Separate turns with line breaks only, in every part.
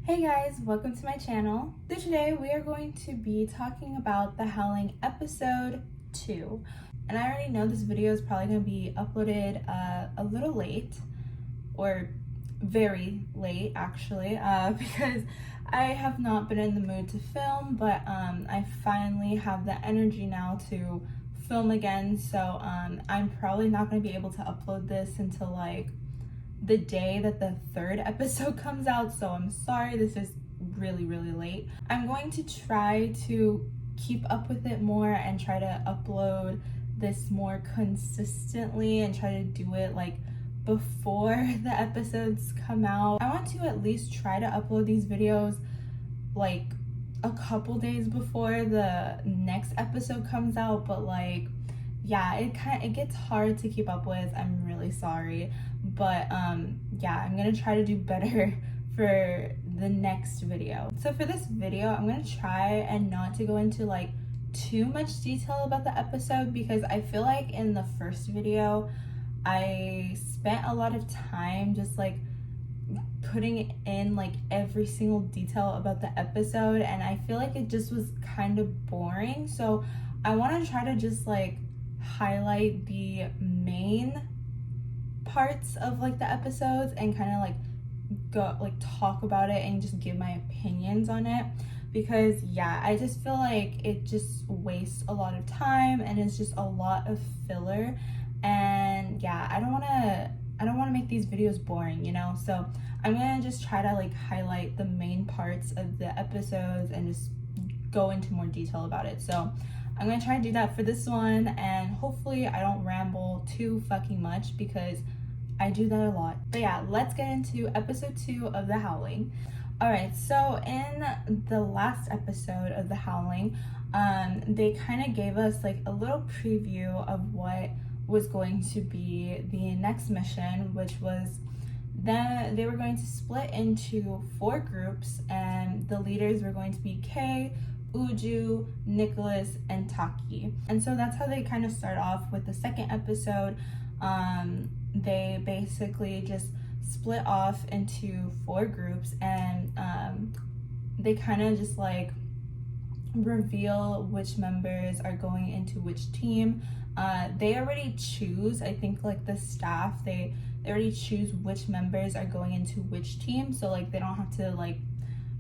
Hey guys, welcome to my channel. So today we are going to be talking about the Howling episode 2. And I already know this video is probably going to be uploaded a little late, or very late actually, because I have not been in the mood to film, but I finally have the energy now to film again. So I'm probably not going to be able to upload this until like the day that the third episode comes out, so I'm sorry this is really late. I'm going to try to keep up with it more and try to upload this more consistently and try to do it like before the episodes come out. I want to at least try to upload these videos like a couple days before the next episode comes out, but like yeah, it gets hard to keep up with. I'm really sorry, but yeah, I'm gonna try to do better for the next video. So for this video, I'm gonna try and not to go into like too much detail about the episode, because I feel like in the first video I spent a lot of time just like putting in like every single detail about the episode, and I feel like it just was kind of boring. So I want to try to just like highlight the main parts of like the episodes and kind of like go like talk about it and just give my opinions on it, because yeah, I just feel like it just wastes a lot of time and it's just a lot of filler, and yeah, I don't want to make these videos boring, you know. So I'm gonna just try to like highlight the main parts of the episodes and just go into more detail about it. So I'm gonna try to do that for this one, and hopefully I don't ramble too fucking much because I do that a lot. But yeah, let's get into episode 2 of The Howling. Alright, so in the last episode of The Howling, they kind of gave us like a little preview of what was going to be the next mission, which was that they were going to split into 4 groups, and the leaders were going to be Kay, Uju, Nicholas, and Taki. And so that's how they kind of start off with the second episode. They basically just split off into 4 groups, and they kind of just like reveal which members are going into which team. They already choose, I think like the staff, they already choose which members are going into which team, so like they don't have to like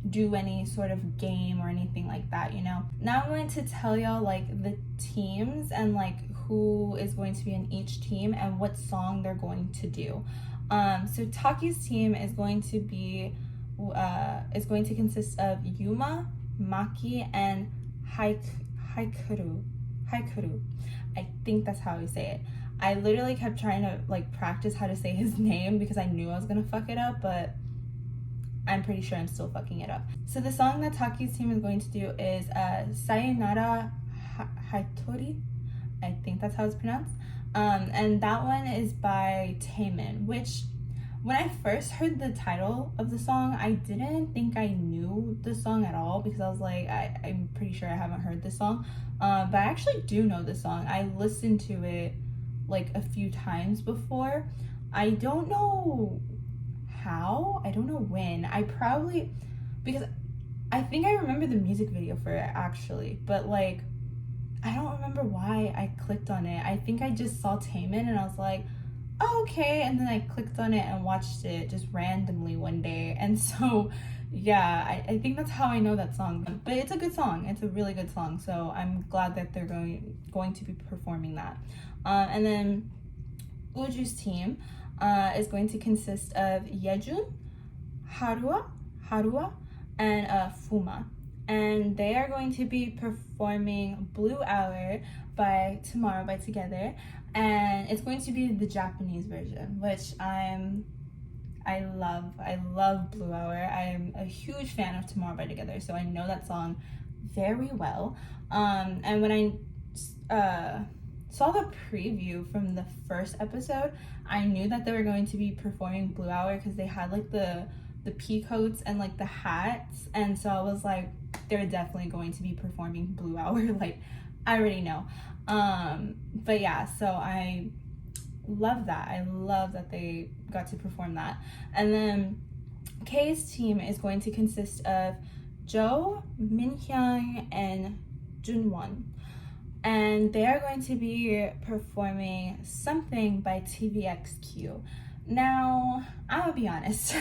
do any sort of game or anything like that, you know. Now I'm going to tell y'all like the teams and like who is going to be in each team and what song they're going to do. So Taki's team is going to be is going to consist of Yuma, Maki, and Haikuru. I think that's how you say it. I literally kept trying to like practice how to say his name because I knew I was gonna fuck it up, but I'm pretty sure I'm still fucking it up. So the song that Taki's team is going to do is Sayonara Haitori. I think that's how it's pronounced. And that one is by Taemin, which when I first heard the title of the song, I didn't think I knew the song at all, because I was like, I'm pretty sure I haven't heard this song. But I actually do know this song. I listened to it like a few times before. I don't know how, I don't know when. I probably, because I think I remember the music video for it actually, but like I don't remember why I clicked on it. I think I just saw Taemin and I was like, oh, okay, and then I clicked on it and watched it just randomly one day, and so yeah, I think that's how I know that song. But it's a good song, it's a really good song, so I'm glad that they're going to be performing that. And then Uju's team is going to consist of Yejun, Harua, and Fuma. And they are going to be performing Blue Hour by Tomorrow by Together. And it's going to be the Japanese version, which I love Blue Hour. I'm a huge fan of Tomorrow by Together, so I know that song very well. And when I saw the preview from the first episode, I knew that they were going to be performing Blue Hour because they had like the pea coats and like the hats, and so I was like, they're definitely going to be performing Blue Hour. Like I already know. But yeah, so I love that. I love that they got to perform that. And then K's team is going to consist of Jo, Minhyung, and Junwon. And they are going to be performing Something by TVXQ. Now, I'm gonna be honest.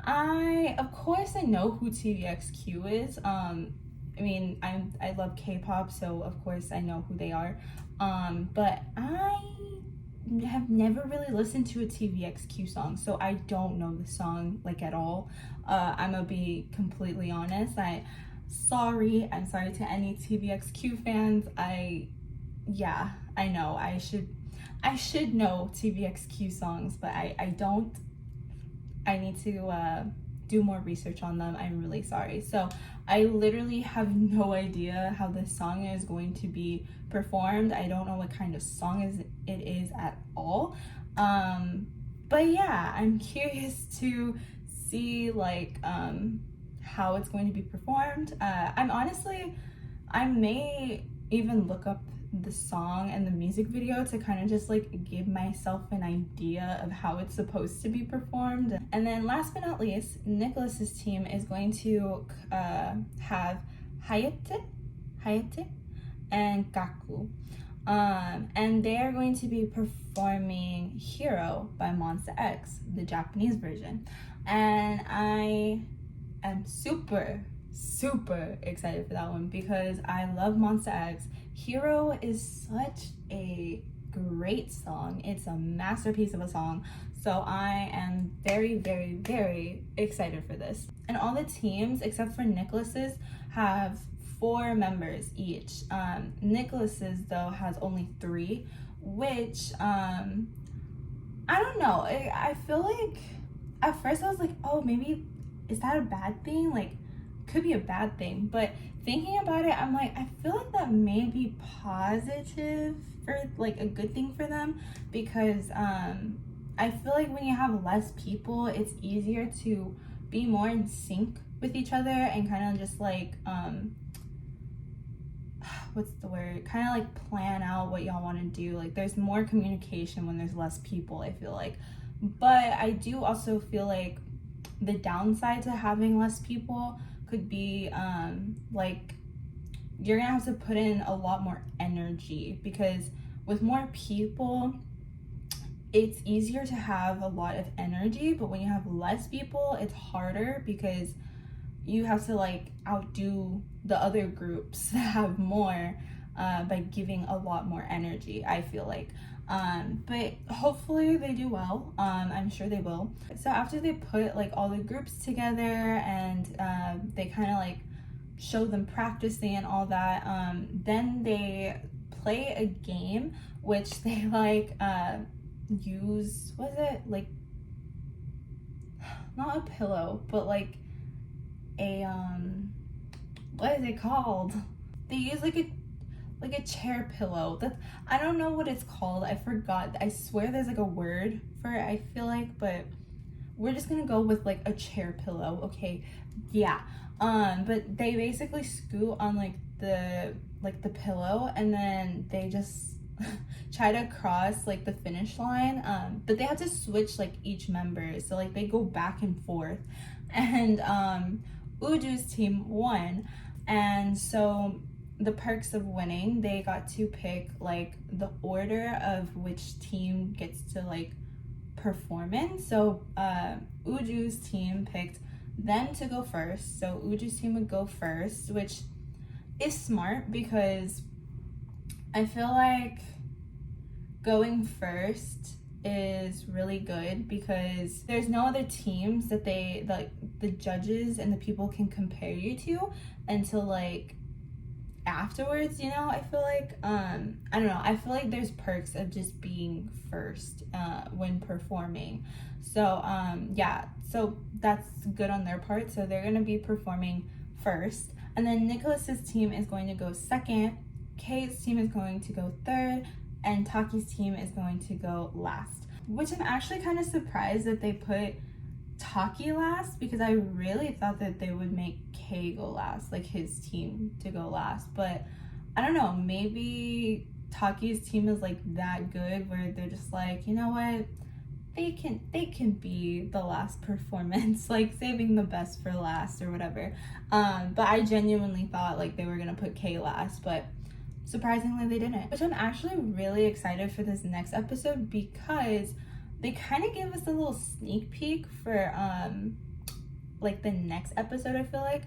Of course I know who TVXQ is. I love K-pop, so of course I know who they are. But I have never really listened to a TVXQ song, so I don't know the song like at all. I'm gonna be completely honest. I'm sorry to any TVXQ fans. I know I should know TVXQ songs, but I don't. I need to do more research on them. I'm really sorry. So I literally have no idea how this song is going to be performed. I don't know what kind of song it is at all. But yeah, I'm curious to see how it's going to be performed. I may even look up the song and the music video to kind of just give myself an idea of how it's supposed to be performed. And then last but not least, Nicholas's team is going to have Hayate and Gaku. And they are going to be performing Hero by Monsta X, the Japanese version. And I am super excited for that one because I love Monsta X. Hero is such a great song. It's a masterpiece of a song. So I am very excited for this. And all the teams, except for Nicholas's, have 4 members each. Nicholas's, though, has only 3, which, I don't know. I feel like, at first I was like, oh, maybe, is that a bad thing? Could be a bad thing, but thinking about it, I'm like, I feel like that may be positive for a good thing for them, because I feel like when you have less people, it's easier to be more in sync with each other and kind of just what's the word, kind of plan out what y'all want to do. There's more communication when there's less people, I feel like. But I do also feel like the downside to having less people could be you're gonna have to put in a lot more energy, because with more people it's easier to have a lot of energy, but when you have less people it's harder because you have to outdo the other groups that have more by giving a lot more energy, I feel like. But hopefully they do well. I'm sure they will. So after they put all the groups together and they kind of show them practicing and all that, then they play a game which they use, what is it, not a pillow, but a what is it called? They use a chair pillow. I don't know what it's called. I forgot. I swear there's a word for it, I feel like, but we're just gonna go with a chair pillow, okay? Yeah. But they basically scoot on the pillow, and then they just try to cross the finish line. But they have to switch each member, so they go back and forth. And Uju's team won, and so the perks of winning, they got to pick the order of which team gets to perform in. So Uju's team picked them to go first, so Uju's team would go first, which is smart because I feel like going first is really good because there's no other teams that the judges and the people can compare you to until afterwards, I feel like I don't know, I feel like there's perks of just being first when performing. So so that's good on their part. So they're gonna be performing first, and then Nicholas's team is going to go second, Kate's team is going to go third, and Taki's team is going to go last, which I'm actually kind of surprised that they put Taki last, because I really thought that they would make Kei go last, his team to go last. But I don't know, maybe Taki's team is that good where they're just you know what, they can be the last performance, like saving the best for last or whatever. But I genuinely thought like they were gonna put K last, but surprisingly they didn't. Which I'm actually really excited for this next episode because they kind of gave us a little sneak peek for like the next episode, I feel like.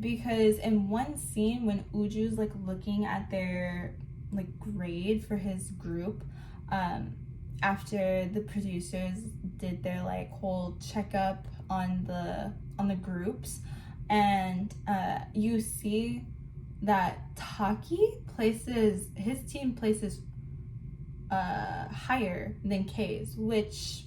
Because in one scene when Uju's like looking at their like grade for his group, after the producers did their like whole checkup on the groups, and you see that his team places higher than K's, which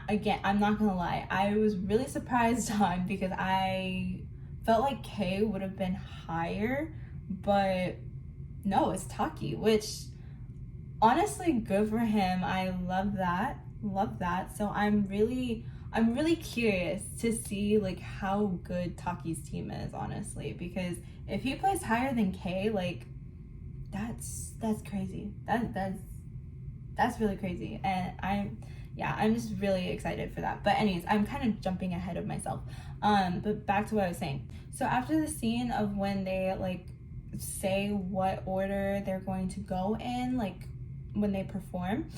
again, I'm not gonna lie, I was really surprised on, because I felt like K would have been higher, but no, it's Taki, which honestly good for him. I love that. So I'm really curious to see like how good Taki's team is, honestly, because if he plays higher than K, like that's crazy. That's really crazy, and I'm just really excited for that. But anyways, I'm kind of jumping ahead of myself. But back to what I was saying. So after the scene of when they like say what order they're going to go in, like when they perform,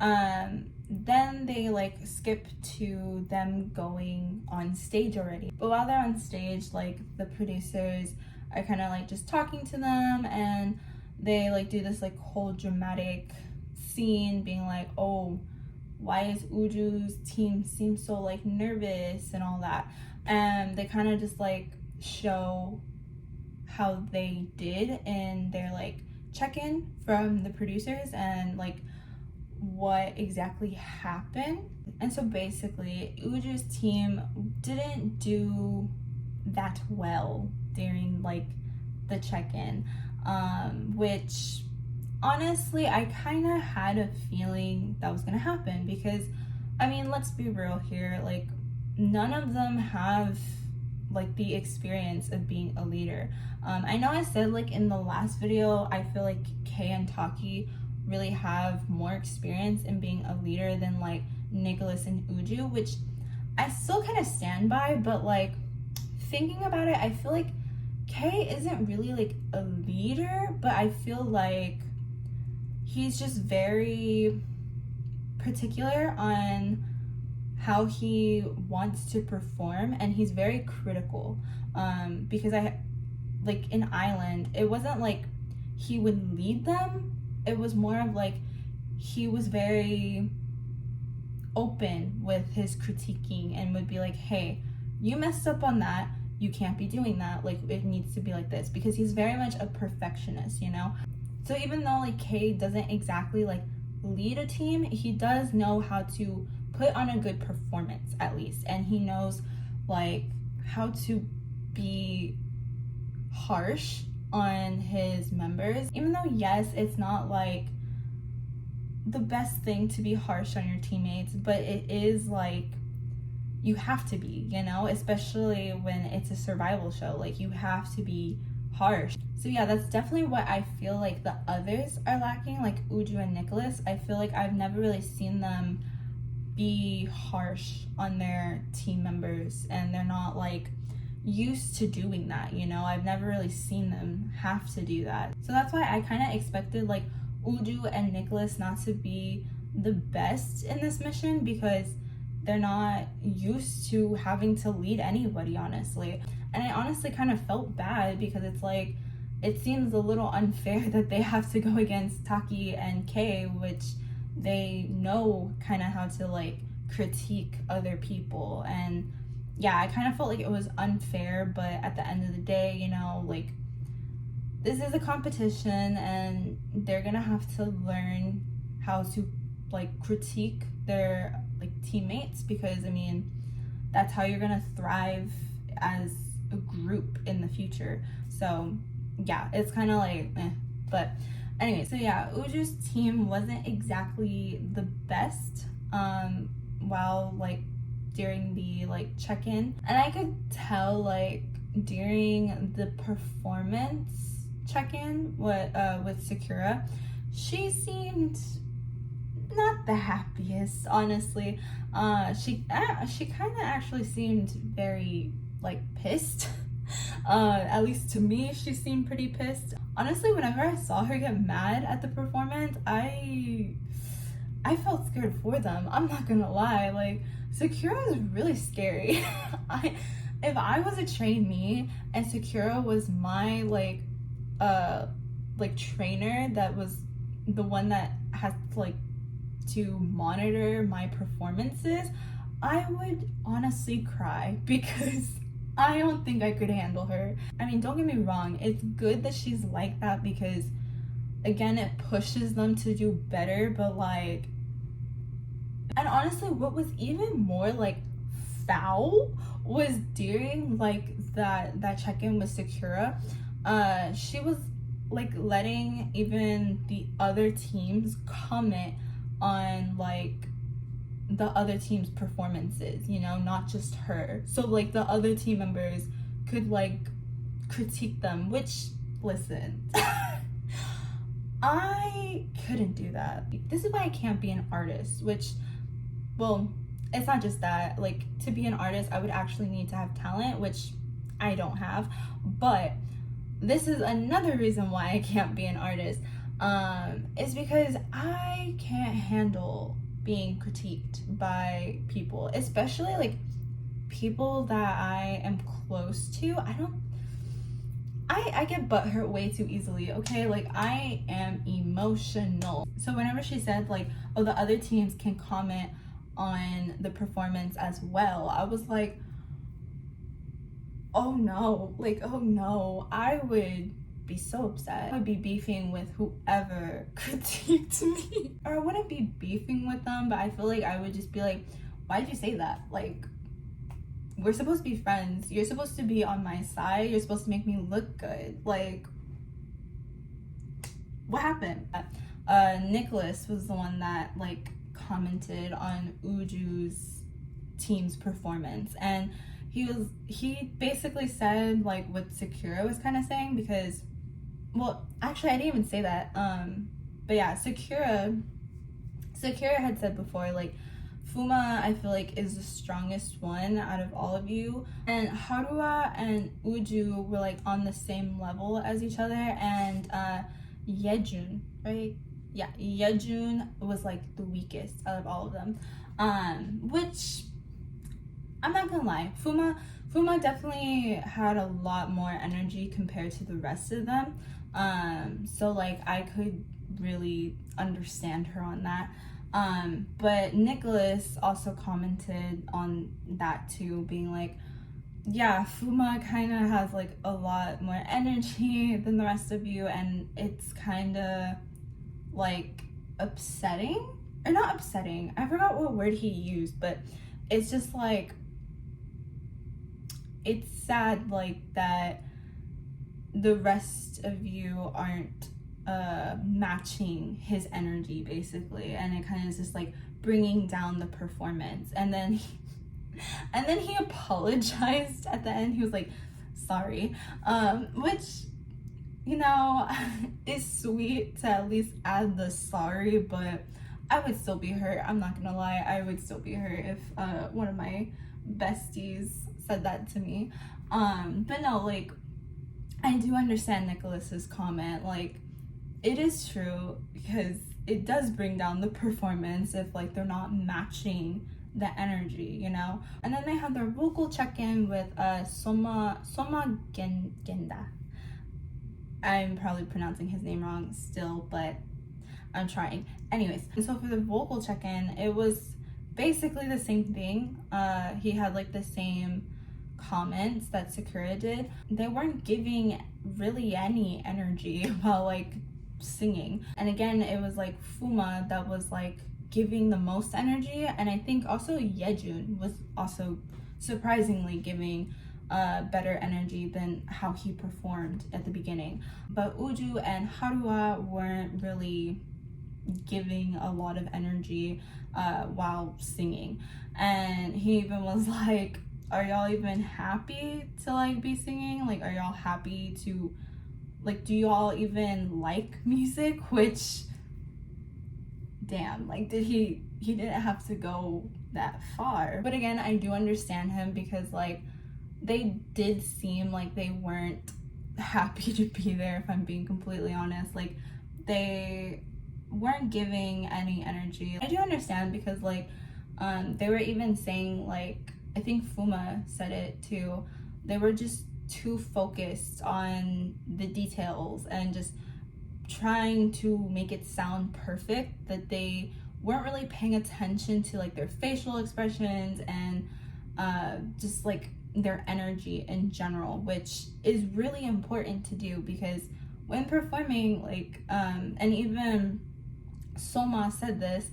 then they like skip to them going on stage already. But while they're on stage, like the producers are kind of like just talking to them, and they like do this like whole dramatic scene being like, oh, why is Uju's team seem so like nervous and all that, and they kind of just like show how they did in their like check-in from the producers and like what exactly happened. And so basically Uju's team didn't do that well during like the check-in, which honestly I kind of had a feeling that was gonna happen, because I mean, let's be real here, like none of them have like the experience of being a leader. I know I said like in the last video, I feel like Kay and Taki really have more experience in being a leader than like Nicholas and Uju, which I still kind of stand by, but like thinking about it, I feel like Kay isn't really like a leader, but I feel like he's just very particular on how he wants to perform, and he's very critical, because like in Island, it wasn't like he would lead them, it was more of like he was very open with his critiquing and would be like, hey, you messed up on that, you can't be doing that, like it needs to be like this, because he's very much a perfectionist, you know. So even though like Kay doesn't exactly like lead a team, he does know how to put on a good performance at least, and he knows like how to be harsh on his members, even though yes, it's not like the best thing to be harsh on your teammates, but it is like you have to be, you know, especially when it's a survival show, like you have to be harsh. So yeah, that's definitely what I feel like the others are lacking, like Uju and Nicholas. I feel like I've never really seen them be harsh on their team members, and they're not like used to doing that, you know. I've never really seen them have to do that. So that's why I kind of expected like Uju and Nicholas not to be the best in this mission, because they're not used to having to lead anybody, honestly. And I honestly kind of felt bad, because it's like it seems a little unfair that they have to go against Taki and Kay, which they know kind of how to like critique other people. And yeah, I kind of felt like it was unfair, but at the end of the day, you know, like this is a competition and they're gonna have to learn how to like critique their like teammates, because I mean that's how you're gonna thrive as a group in the future. So yeah, it's kind of like but anyway, so yeah, Uju's team wasn't exactly the best while like during the like check-in, and I could tell like during the performance check-in with Sakura, she seemed not the happiest, honestly. She kind of actually seemed very like pissed. At least to me, she seemed pretty pissed. Honestly, whenever I saw her get mad at the performance, I felt scared for them. I'm not gonna lie. Like, Sakura is really scary. If I was a trainee and Sakura was my like trainer, that was the one that has to monitor my performances, I would honestly cry because I don't think I could handle her. I mean, don't get me wrong, it's good that she's like that because, again, it pushes them to do better, but like, and honestly, what was even more like foul was during like that check-in with Sakura, she was like letting even the other teams comment on like the other team's performances, you know, not just her. So like the other team members could like critique them, which, listen, I couldn't do that. This is why I can't be an artist, which, well, it's not just that. Like, to be an artist, I would actually need to have talent, which I don't have. But this is another reason why I can't be an artist. Is because I can't handle being critiqued by people, especially like people that I am close to. I get butthurt way too easily, okay? Like, I am emotional. So whenever she said like, oh, the other teams can comment on the performance as well, I was like, oh no, like, oh no, I would be so upset. I would be beefing with whoever critiqued me. Or I wouldn't be beefing with them, but I feel like I would just be like, why'd you say that? Like, we're supposed to be friends. You're supposed to be on my side. You're supposed to make me look good. Like, what happened? Nicholas was the one that like commented on Uju's team's performance, and he basically said like what Sakura was kind of saying, because, well, actually I didn't even say that, but yeah, Sakura had said before, like, Fuma, I feel like, is the strongest one out of all of you, and Haruha and Uju were like on the same level as each other, and Yejun, right? Yeah, Yejun was like the weakest out of all of them, which, I'm not gonna lie, Fuma definitely had a lot more energy compared to the rest of them, so like I could really understand her on that. But Nicholas also commented on that too, being like, yeah, Fuma kind of has like a lot more energy than the rest of you, and it's kind of like upsetting, or not upsetting, I forgot what word he used, but it's just like, it's sad like that the rest of you aren't matching his energy, basically, and it kind of is just like bringing down the performance. And then he apologized at the end. He was like, sorry, which, you know, is sweet to at least add the sorry, but I would still be hurt. I'm not gonna lie, I would still be hurt if one of my besties said that to me. But no, like, I do understand Nicholas's comment. Like, it is true, because it does bring down the performance if like they're not matching the energy, you know. And then they had their vocal check-in with Soma Genda. I'm probably pronouncing his name wrong still, but I'm trying. Anyways, and so for the vocal check-in, it was basically the same thing. He had like the same comments that Sakura did. They weren't giving really any energy while like singing, and again, it was like Fuma that was like giving the most energy, and I think also Yejun was also surprisingly giving better energy than how he performed at the beginning. But Uju and Haruha weren't really giving a lot of energy while singing, and he even was like, are y'all even happy to like be singing? Like, are y'all happy to, like, do y'all even like music? Which damn, like he didn't have to go that far. But again, I do understand him because like they did seem like they weren't happy to be there, if I'm being completely honest. Like they weren't giving any energy. I do understand because like they were even saying, like, I think Fuma said it too, they were just too focused on the details and just trying to make it sound perfect, that they weren't really paying attention to like their facial expressions and just like their energy in general, which is really important to do because when performing, like and even Soma said this,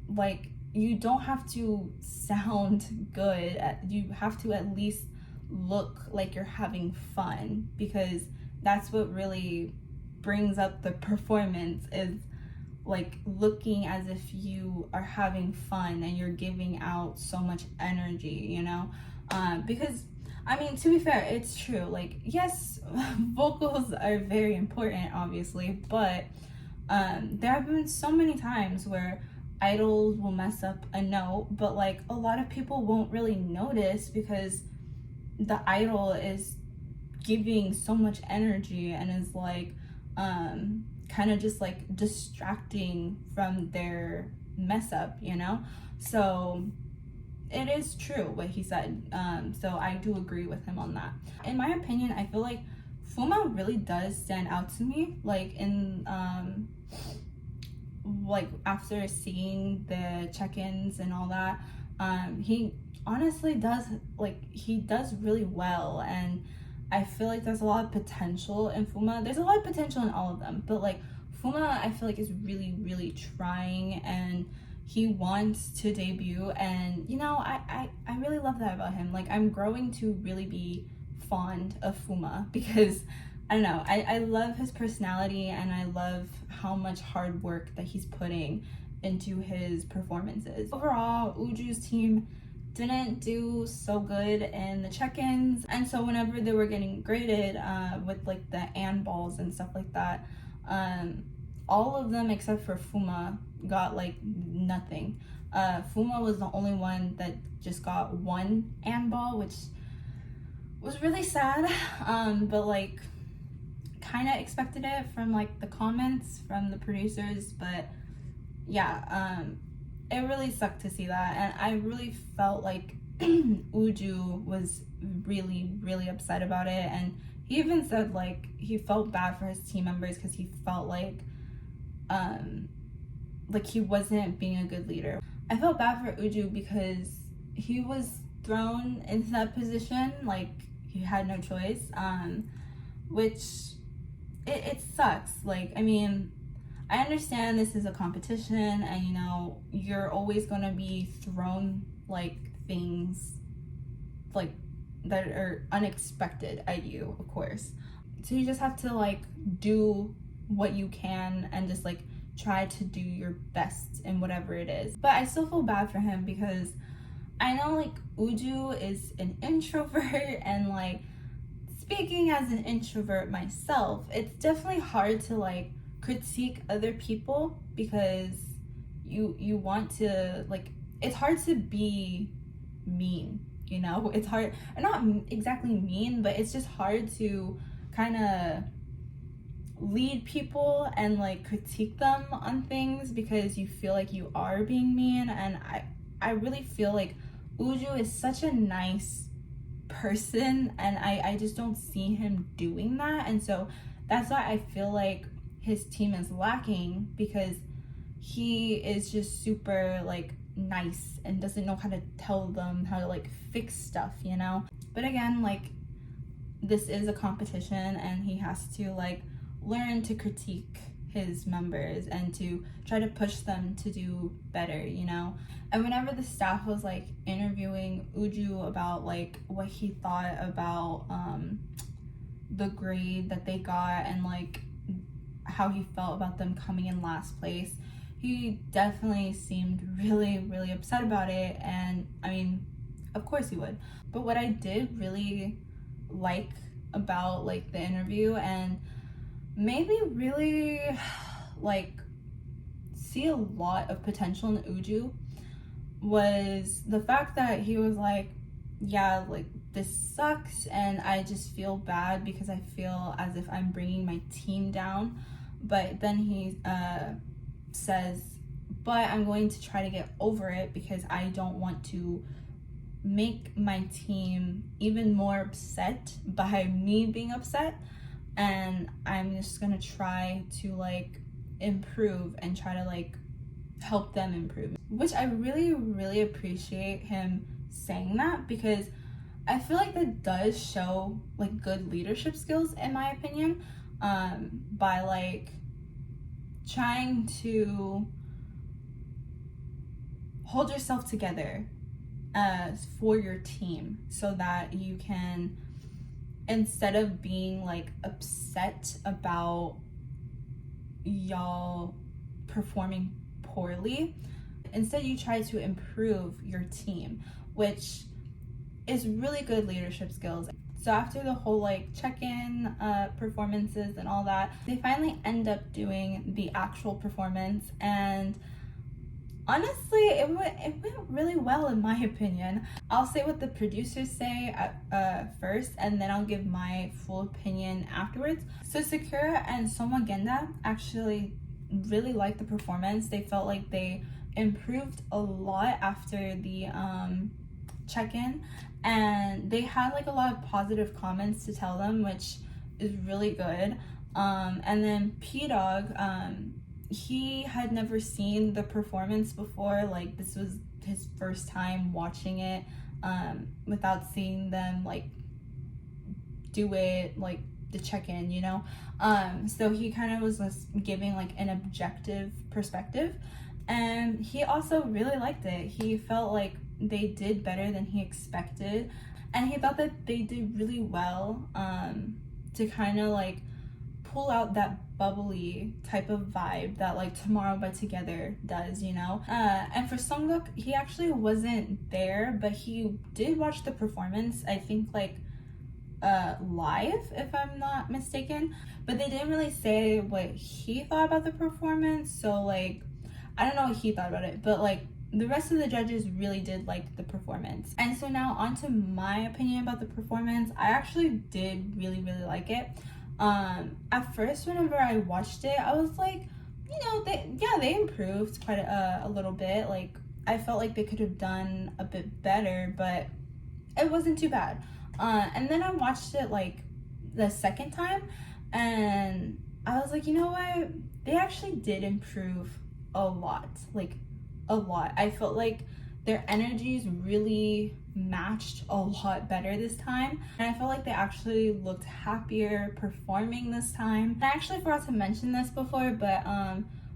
like you don't have to sound good, you have to at least look like you're having fun, because that's what really brings up the performance, is like looking as if you are having fun and you're giving out so much energy, you know? Because I mean, to be fair, it's true, like yes, vocals are very important obviously, but there have been so many times where idols will mess up a note, but like a lot of people won't really notice because the idol is giving so much energy and is like kind of just like distracting from their mess up, you know? So it is true what he said. So I do agree with him on that. In my opinion, I feel like Fuma really does stand out to me, like in like after seeing the check-ins and all that. He honestly does, like he does really well, and I feel like there's a lot of potential in Fuma. There's a lot of potential in all of them, but like Fuma I feel like is really trying, and he wants to debut, and you know, I really love that about him. Like I'm growing to really be fond of Fuma because I don't know, I love his personality, and I love how much hard work that he's putting into his performances. Overall, Uju's team didn't do so good in the check-ins, and so whenever they were getting graded with like the and balls and stuff like that, all of them except for Fuma got like nothing. Fuma was the only one that just got one and ball, which was really sad, but like kind of expected it from like the comments from the producers. But yeah, it really sucked to see that, and I really felt like Uju was really upset about it, and he even said like he felt bad for his team members because he felt like he wasn't being a good leader. I felt bad for Uju because he was thrown into that position, like he had no choice, which it sucks. Like, I mean, I understand this is a competition, and you know, you're always gonna be thrown like things like that are unexpected at you, of course. So you just have to like do what you can and just like try to do your best in whatever it is. But I still feel bad for him because I know like Uju is an introvert, and like speaking as an introvert myself, it's definitely hard to like critique other people because you want to like, it's hard to be mean, you know? It's hard, not exactly mean, but it's just hard to kind of lead people and like critique them on things because you feel like you are being mean. And I really feel like Uju is such a nice person, and I just don't see him doing that, and so that's why I feel like his team is lacking, because he is just super like nice and doesn't know how to tell them how to like fix stuff, you know? But again, like this is a competition, and he has to like learn to critique his members and to try to push them to do better, you know? And whenever the staff was like interviewing Uju about like what he thought about the grade that they got and like how he felt about them coming in last place, he definitely seemed really upset about it. And I mean, of course he would. But what I did really like about like the interview, and maybe really like see a lot of potential in Uju was the fact that he was like, yeah, like this sucks and I just feel bad because I feel as if I'm bringing my team down. But then he says, but I'm going to try to get over it because I don't want to make my team even more upset by me being upset, and I'm just gonna try to like improve and try to like help them improve, which I really appreciate him saying that, because I feel like that does show like good leadership skills in my opinion, by like trying to hold yourself together for your team so that you can, instead of being like upset about y'all performing poorly, instead you try to improve your team, which is really good leadership skills. So after the whole like check-in performances and all that, they finally end up doing the actual performance, and honestly, it went really well in my opinion. I'll say what the producers say first, and then I'll give my full opinion afterwards. So Sakura and Somagenda actually really liked the performance. They felt like they improved a lot after the check-in, and they had like a lot of positive comments to tell them, which is really good. And then P-Dog, he had never seen the performance before. Like this was his first time watching it without seeing them like do it, like the check-in, you know. So he kind of was just giving like an objective perspective, and he also really liked it. He felt like they did better than he expected, and he thought that they did really well to kind of like pull out that bubbly type of vibe that like Tomorrow by Together does, you know. And for Sunguk, he actually wasn't there, but he did watch the performance, I think like live if I'm not mistaken, but they didn't really say what he thought about the performance. So like I don't know what he thought about it, but like the rest of the judges really did like the performance. And so now on to my opinion about the performance. I actually did really like it. At first, whenever I watched it, I was like, you know, they improved quite a little bit. Like I felt like they could have done a bit better, but it wasn't too bad. And then I watched it like the second time, and I was like, you know what, they actually did improve a lot, like a lot. I felt like their energies really matched a lot better this time, and I felt like they actually looked happier performing this time. I actually forgot to mention this before, but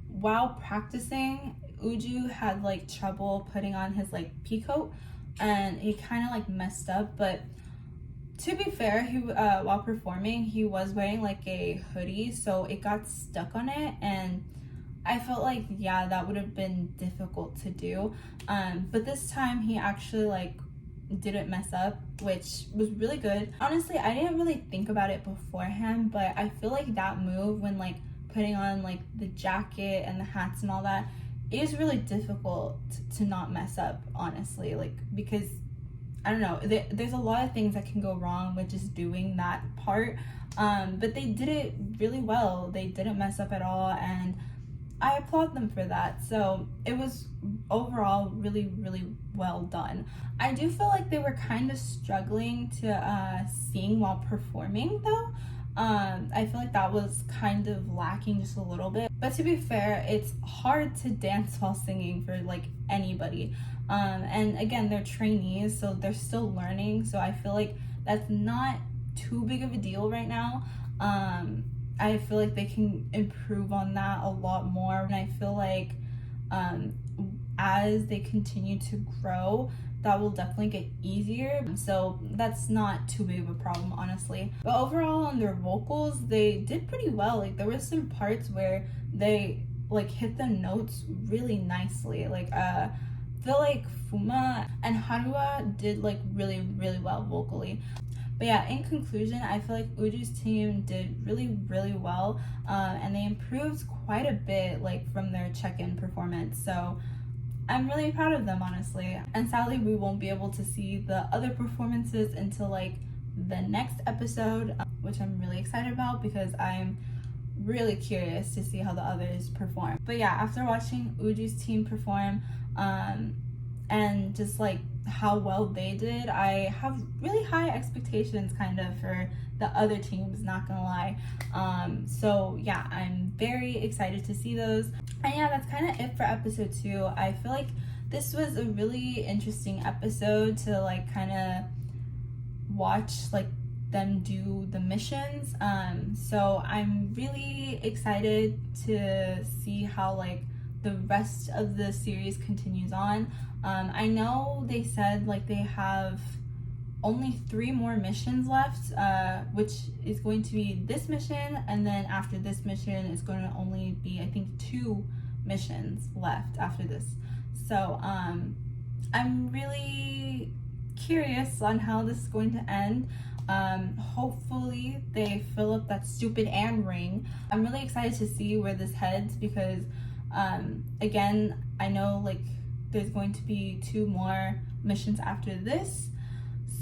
while practicing, Uju had like trouble putting on his like pea coat, and he kind of like messed up. But to be fair, he while performing, he was wearing like a hoodie, so it got stuck on it, and I felt like, yeah, that would have been difficult to do. But this time he actually like didn't mess up, which was really good. Honestly, I didn't really think about it beforehand, but I feel like that move, when like putting on like the jacket and the hats and all that, it is really difficult to not mess up, honestly, like because I don't know, there's a lot of things that can go wrong with just doing that part, but they did it really well. They didn't mess up at all, and I applaud them for that. So it was overall really well done. I do feel like they were kind of struggling to sing while performing though. I feel like that was kind of lacking just a little bit. But to be fair, it's hard to dance while singing for like anybody. And again, they're trainees, so they're still learning. So I feel like that's not too big of a deal right now. I feel like they can improve on that a lot more, and I feel like as they continue to grow, that will definitely get easier. So that's not too big of a problem, honestly. But overall, on their vocals, they did pretty well. Like there were some parts where they like hit the notes really nicely. Like I feel like Fuma and Harua did like really well vocally. But yeah, in conclusion, I feel like Uju's team did really, really well, and they improved quite a bit like from their check-in performance. So I'm really proud of them, honestly. And sadly, we won't be able to see the other performances until like the next episode, which I'm really excited about because I'm really curious to see how the others perform. But yeah, after watching Uju's team perform, and just like how well they did, I have really high expectations kind of for the other teams, not gonna lie. So yeah, I'm very excited to see those. And yeah, that's kind of it for episode 2. I feel like this was a really interesting episode to like kind of watch like them do the missions. So I'm really excited to see how like the rest of the series continues on. I know they said like they have only 3 more missions left, which is going to be this mission, and then after this mission it's going to only be, I think, 2 missions left after this. So I'm really curious on how this is going to end. Hopefully they fill up that stupid Anne ring. I'm really excited to see where this heads because again, I know like there's going to be 2 more missions after this.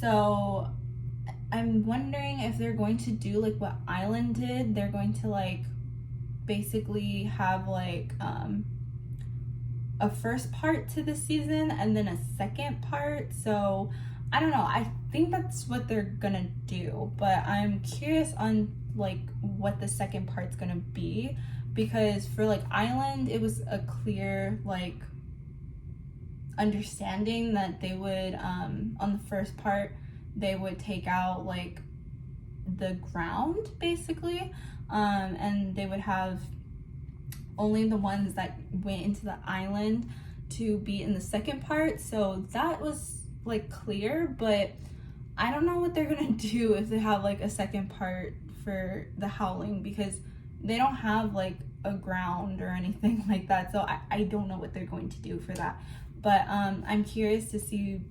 So I'm wondering if they're going to do like what Island did. They're going to like basically have like a first part to the season and then a second part. So I don't know, I think that's what they're gonna do, but I'm curious on like what the second part's gonna be, because for like Island it was a clear like understanding that they would on the first part they would take out like the ground basically, and they would have only the ones that went into the island to be in the second part. So that was like clear, but I don't know what they're gonna do if they have like a second part for the Howling, because they don't have like a ground or anything like that. So I don't know what they're going to do for that, but I'm curious to see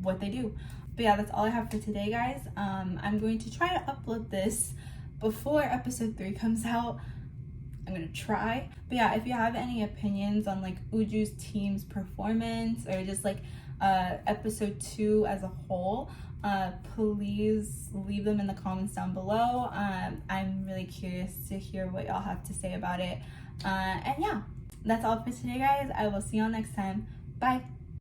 what they do. But yeah, that's all I have for today, guys. I'm going to try to upload this before episode 3 comes out. I'm gonna try. But yeah, if you have any opinions on like Uju's team's performance or just like episode 2 as a whole, please leave them in the comments down below. I'm really curious to hear what y'all have to say about it. And yeah, that's all for today, guys. I will see y'all next time. Bye.